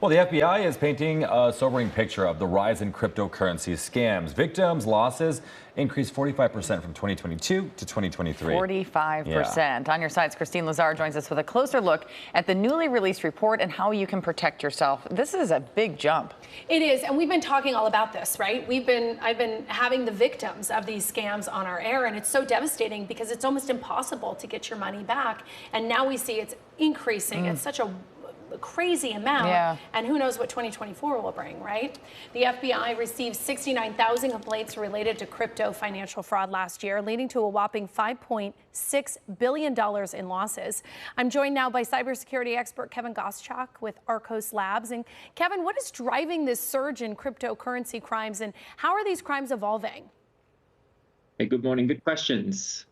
Well, the FBI is painting a sobering picture of the rise in cryptocurrency scams. Victims' losses increased 45% from 2022 to 2023. 45%. Yeah. On your sides, Kristine Lazar joins us with a closer look at the newly released report and how you can protect yourself. This is a big jump. It is, and we've been talking all about this, right? I've been having the victims of these scams on our air, and it's so devastating because it's almost impossible to get your money back. And now we see it's increasing. It's such a crazy amount, and who knows what 2024 will bring, right? The FBI received 69,000 complaints related to crypto financial fraud last year, leading to a whopping $5.6 billion in losses. I'm joined now by cybersecurity expert Kevin Gosschalk with Arcos Labs. And Kevin, what is driving this surge in cryptocurrency crimes, and how are these crimes evolving? Hey, good morning. Good questions.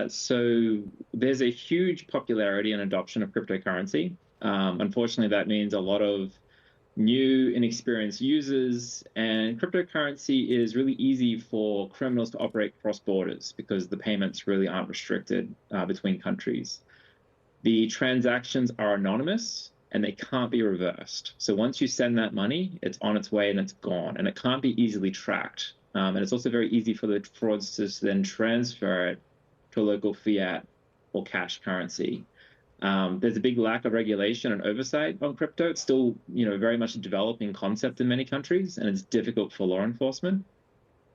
So there's a huge popularity and adoption of cryptocurrency. Unfortunately, that means a lot of new, inexperienced users, and cryptocurrency is really easy for criminals to operate cross borders because the payments really aren't restricted between countries. The transactions are anonymous and they can't be reversed. So once you send that money, it's on its way and it's gone, and it can't be easily tracked. And it's also very easy for the fraudsters to then transfer it to a local fiat or cash currency. There's a big lack of regulation and oversight on crypto. It's still, very much a developing concept in many countries, and it's difficult for law enforcement.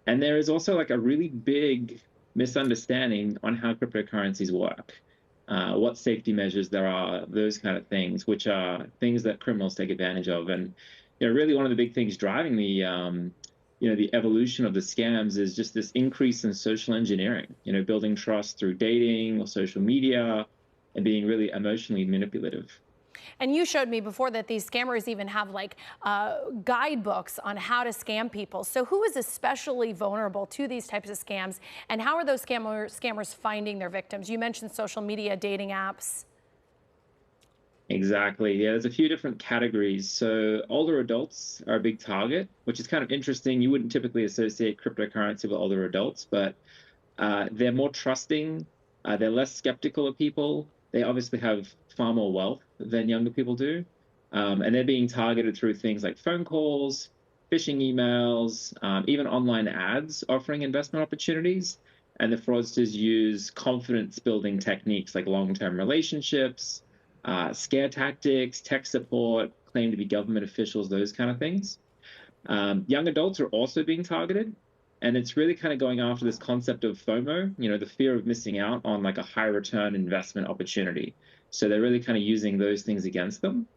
And there is also like a really big misunderstanding on how cryptocurrencies work, what safety measures there are, those kind of things, which are things that criminals take advantage of. And really one of the big things driving the evolution of the scams is just this increase in social engineering, building trust through dating or social media, and being really emotionally manipulative. And you showed me before that these scammers even have guidebooks on how to scam people. So who is especially vulnerable to these types of scams, and how are those scammers finding their victims? You mentioned social media, dating apps. Exactly. Yeah, there's a few different categories. So older adults are a big target, which is kind of interesting. You wouldn't typically associate cryptocurrency with older adults, but they're more trusting. They're less skeptical of people. They obviously have far more wealth than younger people do. And they're being targeted through things like phone calls, phishing emails, even online ads offering investment opportunities. And the fraudsters use confidence-building techniques like long-term relationships, scare tactics, tech support, claim to be government officials, those kind of things. Young adults are also being targeted. And it's really kind of going after this concept of FOMO, the fear of missing out on like a high return investment opportunity. So they're really kind of using those things against them.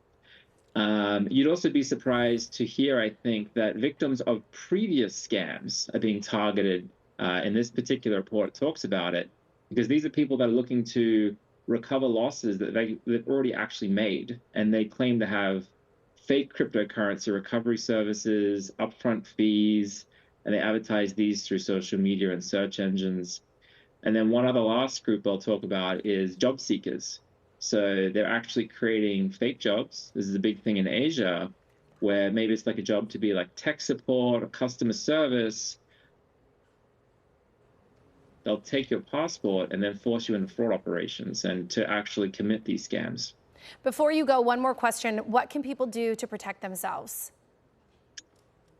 You'd also be surprised to hear, I think, that victims of previous scams are being targeted. In this particular report, it talks about it, because these are people that are looking to recover losses that they've already actually made. And they claim to have fake cryptocurrency recovery services, upfront fees, and they advertise these through social media and search engines. And then one other last group I'll talk about is job seekers. So they're actually creating fake jobs. This is a big thing in Asia, where maybe it's like a job to be like tech support or customer service. They'll take your passport and then force you into fraud operations and to actually commit these scams. Before you go, one more question. What can people do to protect themselves?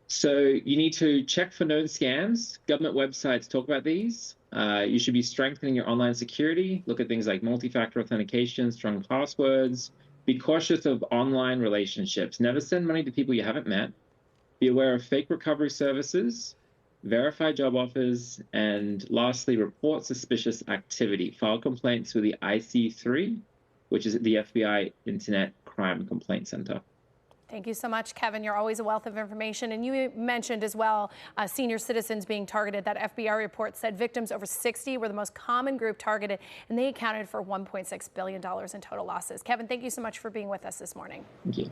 So you need to check for known scams. Government websites talk about these. You should be strengthening your online security. Look at things like multi-factor authentication, strong passwords. Be cautious of online relationships. Never send money to people you haven't met. Be aware of fake recovery services. Verify job offers. And lastly, report suspicious activity. File complaints with the IC3, which is the FBI Internet Crime Complaint Center. Thank you so much, Kevin. You're always a wealth of information. And you mentioned as well senior citizens being targeted. That FBI report said victims over 60 were the most common group targeted, and they accounted for $1.6 billion in total losses. Kevin, thank you so much for being with us this morning. Thank you.